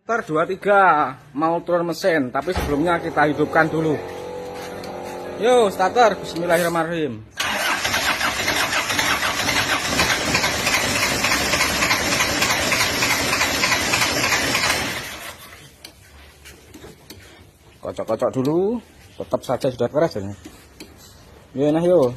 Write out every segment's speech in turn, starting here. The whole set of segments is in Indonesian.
Starter 23 mau turun mesin, tapi sebelumnya kita hidupkan dulu. Yo, starter, bismillahirrahmanirrahim. Kocok-kocok dulu, tetap saja sudah keras ini. Yo, nah yo.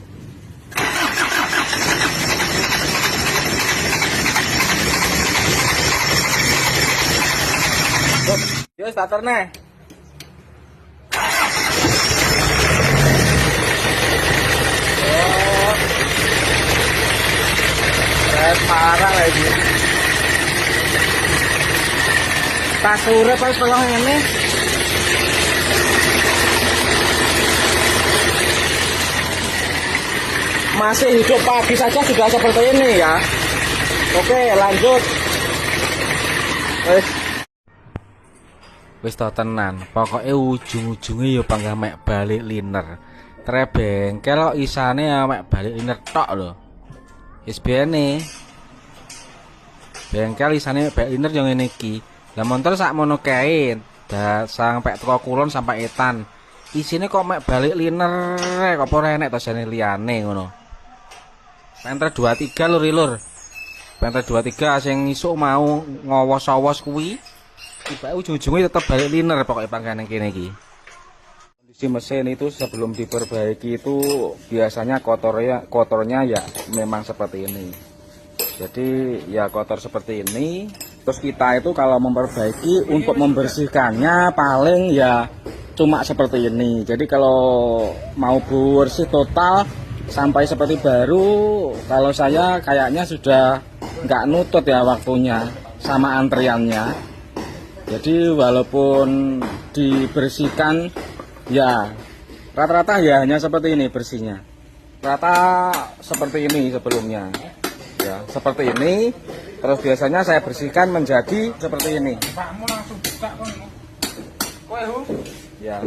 Yo, starter nih. Oh, parah lagi. Tas urip pas pelong ini. Masih hidup pagi saja sudah seperti ini ya. Oke, lanjut. Wis to tenan, pokoknya ujung-ujungnya ya panggah mek balik liner. Trebengkel kok isane ya mek balik liner tok lho. Wis bene. Bengkel isane balik liner yang ngene iki. Lah montor sakmono kae, sampai teko kulon sampai etan. Isine kok mek balik liner, kok ora enek to jane liyane ngono. Penter 23 lur. Penter 23 sing isuk mau ngowos-owos kuwi. Tiba ujung-ujungnya tetap balik liner pokoknya pangkalan kene iki. Kondisi mesin itu sebelum diperbaiki itu biasanya kotornya ya memang seperti ini. Jadi ya kotor seperti ini. Terus kita itu kalau memperbaiki untuk membersihkannya paling ya cuma seperti ini. Jadi kalau mau bersih total sampai seperti baru, kalau saya kayaknya sudah nggak nutut ya waktunya sama antriannya. Jadi walaupun dibersihkan ya rata-rata ya hanya seperti ini bersihnya. Rata seperti ini sebelumnya. Ya, seperti ini. Terus biasanya saya bersihkan menjadi seperti ini. Ya.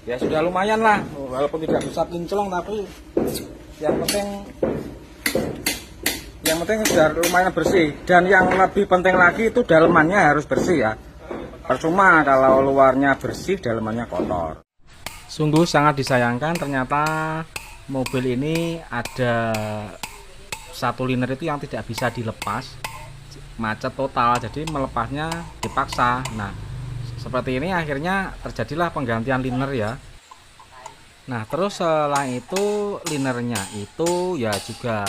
Ya sudah lumayan lah. Walaupun tidak bisa kinclong tapi yang penting sudah lumayan bersih. Dan yang lebih penting lagi itu dalemannya harus bersih ya. Percuma kalau luarnya bersih, dalemannya kotor. Sungguh sangat disayangkan ternyata mobil ini ada satu liner itu yang tidak bisa dilepas, macet total, jadi melepasnya dipaksa. Nah, seperti ini akhirnya terjadilah penggantian liner ya. Nah, terus setelah itu linernya itu ya juga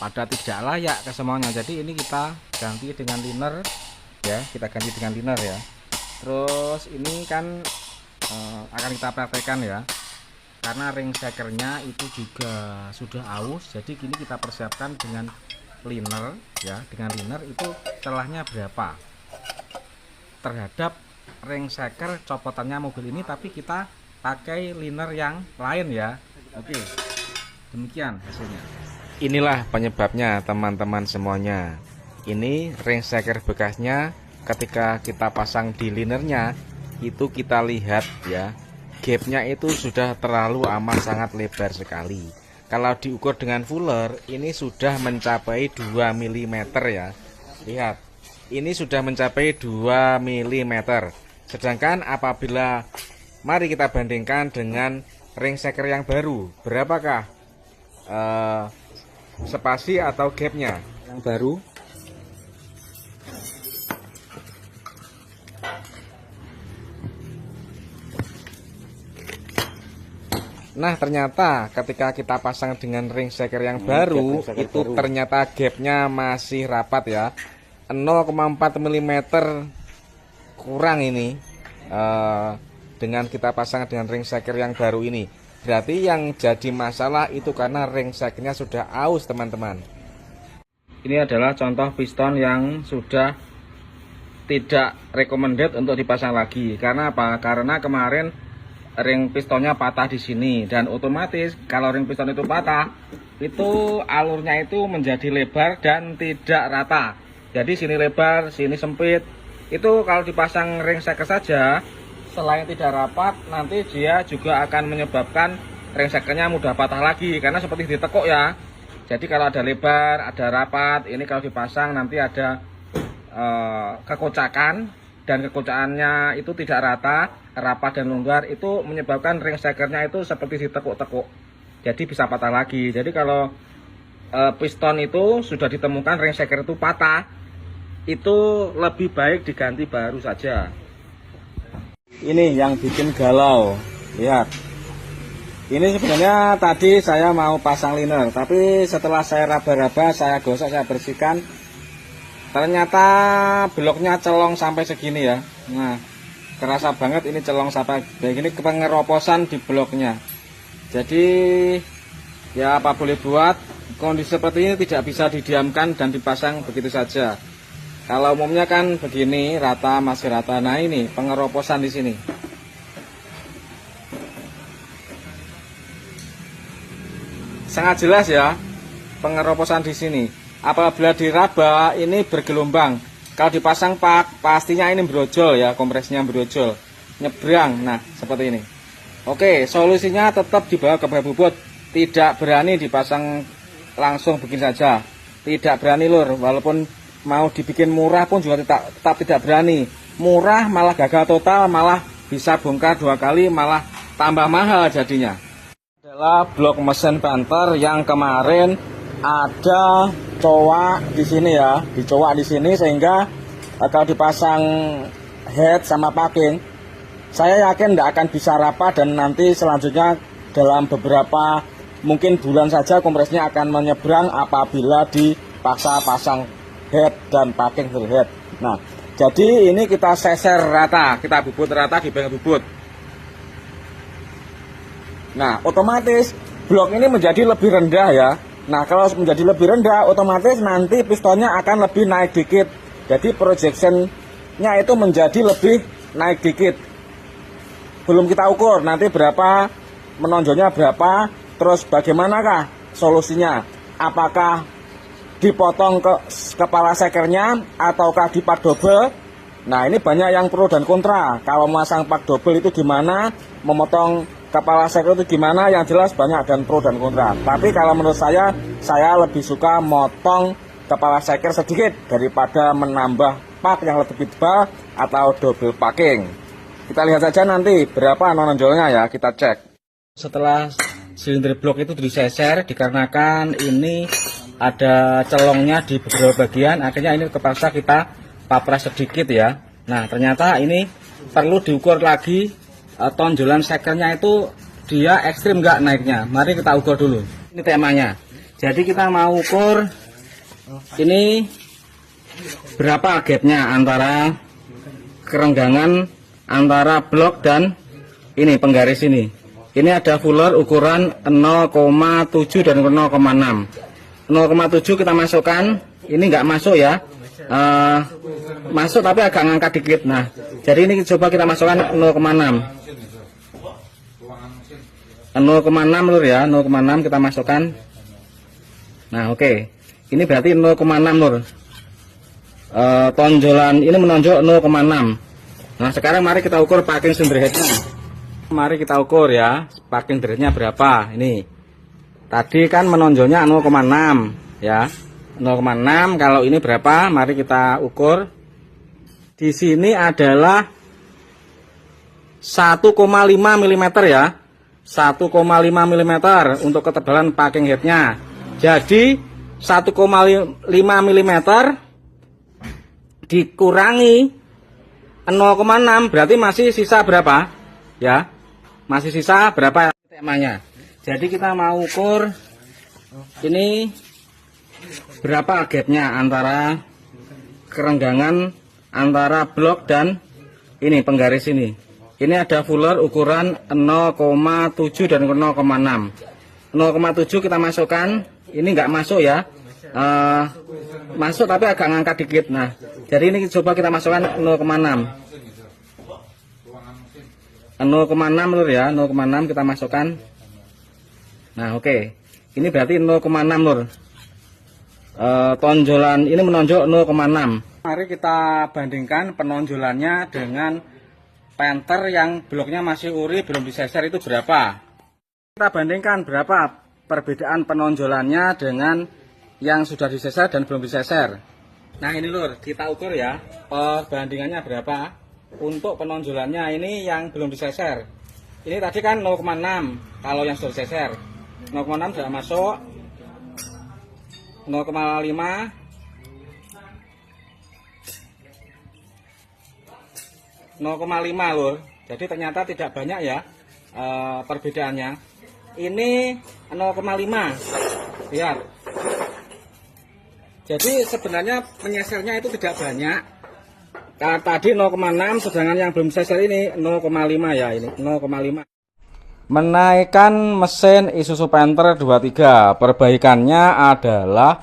pada tidak layak ke semuanya. Jadi ini kita ganti dengan liner. Ya, kita ganti dengan liner ya. Terus ini kan akan kita praktekkan ya, karena ring shakernya itu juga sudah aus. Jadi gini kita persiapkan dengan liner ya. Dengan liner itu celahnya berapa terhadap ring shaker copotannya mobil ini, tapi kita pakai liner yang lain ya. Oke, demikian hasilnya. Inilah penyebabnya teman-teman semuanya. Ini ring shaker bekasnya ketika kita pasang di linernya itu kita lihat ya, gapnya itu sudah terlalu amat sangat lebar sekali. Kalau diukur dengan fuller ini sudah mencapai 2 mm ya. Lihat, ini sudah mencapai 2 mm. Sedangkan apabila mari kita bandingkan dengan ring shaker yang baru, berapakah spasi atau gapnya yang baru? Nah, ternyata ketika kita pasang dengan ring shaker yang baru itu ternyata gapnya masih rapat ya, 0,4 mm kurang ini dengan kita pasang dengan ring shaker yang baru ini. Berarti yang jadi masalah itu karena ring shakernya sudah aus teman-teman. Ini adalah contoh piston yang sudah tidak recommended untuk dipasang lagi. Karena apa? Karena kemarin ring pistonnya patah di sini, dan otomatis kalau ring piston itu patah itu alurnya itu menjadi lebar dan tidak rata. Jadi sini lebar, sini sempit. Itu kalau dipasang ring shaker saja, selain tidak rapat, nanti dia juga akan menyebabkan ring shakernya mudah patah lagi karena seperti ditekuk ya. Jadi kalau ada lebar, ada rapat, ini kalau dipasang nanti ada kekocakan, dan kekucaannya itu tidak rata, rapat dan longgar, itu menyebabkan ring stekernya itu seperti ditekuk-tekuk. Jadi bisa patah lagi. Jadi kalau piston itu sudah ditemukan ring steker itu patah, itu lebih baik diganti baru saja. Ini yang bikin galau. Lihat. Ini sebenarnya tadi saya mau pasang liner, tapi setelah saya raba-raba, saya gosok, saya bersihkan, ternyata bloknya celong sampai segini ya. Nah, kerasa banget ini celong sampai begini, pengeroposan di bloknya. Jadi ya apa boleh buat, kondisi seperti ini tidak bisa didiamkan dan dipasang begitu saja. Kalau umumnya kan begini, rata, masih rata. Nah ini pengeroposan di sini. Sangat jelas ya, pengeroposan di sini. Apabila diraba ini bergelombang. Kalau dipasang pak, pastinya ini brojol ya, kompresnya brojol, nyebrang. Nah seperti ini. Oke, solusinya tetap dibawa ke bobot. Tidak berani dipasang langsung begini saja. Tidak berani lur, walaupun mau dibikin murah pun juga tetap tidak berani. Murah malah gagal total, malah bisa bongkar 2 kali, malah tambah mahal jadinya. Adalah blok mesin Panther yang kemarin ada cowok di sini ya, dicowok di sini sehingga kalau dipasang head sama packing, saya yakin tidak akan bisa rapat dan nanti selanjutnya dalam beberapa mungkin bulan saja kompresnya akan menyeberang apabila dipaksa pasang head dan packing head. Nah, jadi ini kita seser rata, kita bubut rata di bank bubut. Nah, otomatis blok ini menjadi lebih rendah ya. Nah, kalau menjadi lebih rendah, otomatis nanti pistonnya akan lebih naik dikit. Jadi projectionnya itu menjadi lebih naik dikit. Belum kita ukur nanti berapa, menonjolnya berapa, terus bagaimanakah solusinya? Apakah dipotong ke kepala sekernya ataukah dipak double? Nah, ini banyak yang pro dan kontra. Kalau memasang pak double itu gimana, memotong kepala seker itu gimana, yang jelas banyak dan pro dan kontra. Tapi kalau menurut saya lebih suka motong kepala seker sedikit daripada menambah pak yang lebih tebal atau double packing. Kita lihat saja nanti berapa nonjolnya ya, kita cek. Setelah silinder blok itu diseser dikarenakan ini ada celongnya di beberapa bagian, akhirnya ini terpaksa kita papras sedikit ya. Nah, ternyata ini perlu diukur lagi. Tonjolan sekernya itu dia ekstrim nggak naiknya. Mari kita ukur dulu. Ini temanya. Jadi kita mau ukur ini berapa gapnya antara kerenggangan antara blok dan ini penggaris ini. Ini ada fuller ukuran 0,7 dan 0,6. 0,7 kita masukkan. Ini nggak masuk ya. Masuk tapi agak ngangkat dikit. Nah, jadi ini coba kita masukkan 0,6. 0,6 lur ya, 0,6 kita masukkan. Nah, oke. Ini berarti 0,6 lur. Tonjolan ini menonjol 0,6. Nah, sekarang mari kita ukur packing cylinder headnya. Mari kita ukur ya, packing cylindernya berapa. Ini. Tadi kan menonjolnya 0,6 ya. 0,6, kalau ini berapa? Mari kita ukur. Di sini adalah 1,5 mm ya. 1,5 mm untuk ketebalan packing headnya. Jadi 1,5 mm dikurangi 0,6 berarti masih sisa berapa? Ya, masih sisa berapa temanya. Jadi kita mau ukur ini berapa gapnya antara kerenggangan antara blok dan ini penggaris ini. Ini ada fuller ukuran 0,7 dan 0,6. 0,7 kita masukkan. Ini nggak masuk ya. Masuk tapi agak ngangkat dikit. Nah, jadi ini coba kita masukkan 0,6. 0,6 lur ya. 0,6 kita masukkan. Nah, oke. Ini berarti 0,6 lur. Tonjolan ini menonjol 0,6. Mari kita bandingkan penonjolannya dengan Panther yang bloknya masih ori belum diseser itu berapa. Kita bandingkan berapa perbedaan penonjolannya dengan yang sudah diseser dan belum diseser. Nah ini lur, kita ukur ya perbandingannya berapa untuk penonjolannya. Ini yang belum diseser. Ini tadi kan 0,6, kalau yang sudah diseser 0,6 sudah masuk, 0,5, 0,5 lur. Jadi ternyata tidak banyak ya perbedaannya. Ini 0,5. Lihat. Jadi sebenarnya penyesernya itu tidak banyak. Tadi 0,6, sedangkan yang belum seser ini 0,5 ya, ini 0,5. Menaikkan mesin Isuzu Panther 23. Perbaikannya adalah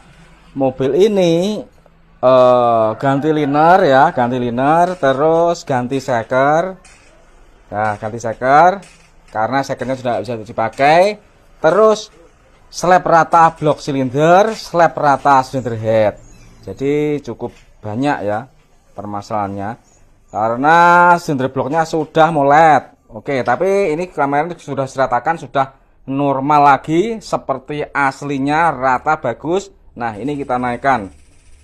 mobil ini ganti liner ya, ganti liner, terus ganti seker. Nah, ganti seker karena sekernya sudah bisa dipakai. Terus slap rata blok silinder, slap rata silinder head. Jadi cukup banyak ya permasalahannya. Karena silinder bloknya sudah molet. Oke, tapi ini kemarin sudah diratakan, sudah normal lagi seperti aslinya, rata bagus. Nah, ini kita naikkan.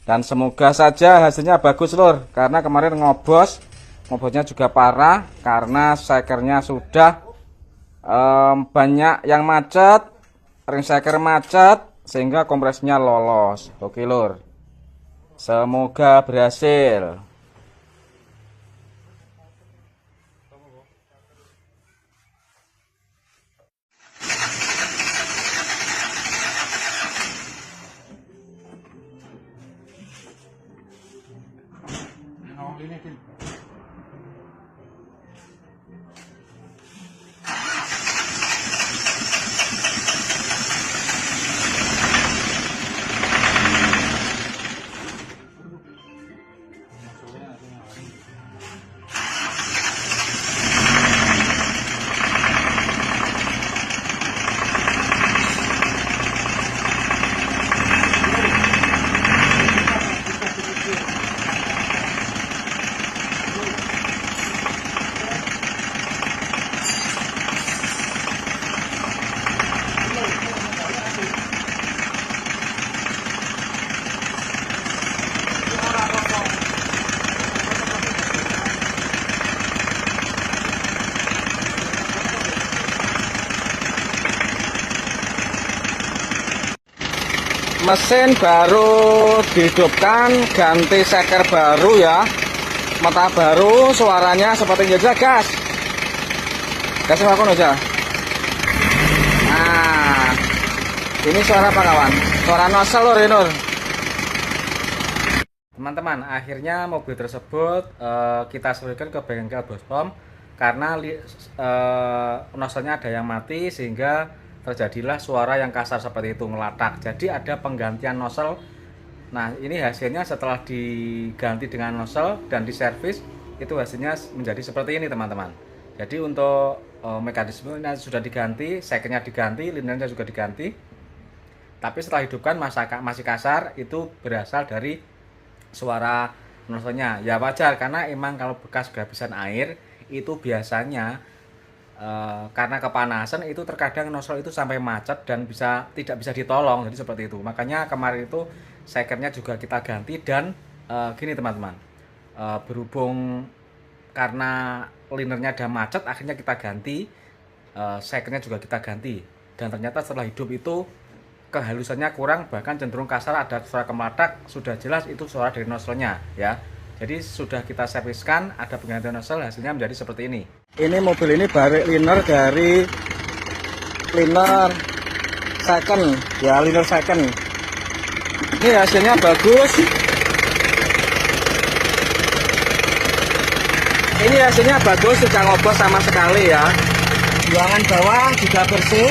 Dan semoga saja hasilnya bagus lur, karena kemarin ngobosnya juga parah karena sekernya sudah banyak yang macet, ring seker macet sehingga kompresinya lolos. Oke lur, semoga berhasil. Mesin baru dihidupkan, ganti seker baru ya, mata baru, suaranya seperti biasa. Gas kasih makan aja. Nah, ini suara apa kawan? Suara nosel lur ini. Teman-teman, akhirnya mobil tersebut kita selamatkan ke bengkel Bospom karena noselnya ada yang mati sehingga terjadilah suara yang kasar seperti itu, ngelatak. Jadi ada penggantian nosel. Nah, ini hasilnya setelah diganti dengan nosel dan diservis, itu hasilnya menjadi seperti ini teman-teman. Jadi untuk mekanismenya sudah diganti, sekernya diganti, linernya juga diganti. Tapi setelah hidupkan masih kasar, itu berasal dari suara noselnya. Ya wajar, karena emang kalau bekas kehabisan air itu biasanya karena kepanasan itu terkadang nosel itu sampai macet dan tidak bisa ditolong. Jadi seperti itu. Makanya kemarin itu sekernya juga kita ganti. Dan gini teman-teman, berhubung karena linernya ada macet, akhirnya kita ganti, sekernya juga kita ganti. Dan ternyata setelah hidup itu kehalusannya kurang, bahkan cenderung kasar, ada suara kemelatak. Sudah jelas itu suara dari noselnya ya. Jadi sudah kita serviskan, ada penggantian nosel, hasilnya menjadi seperti ini. Ini mobil ini balik liner dari liner second ya, liner second. Ini hasilnya bagus. Ini hasilnya bagus, tidak ngobos sama sekali ya. Buangan bawah juga bersih.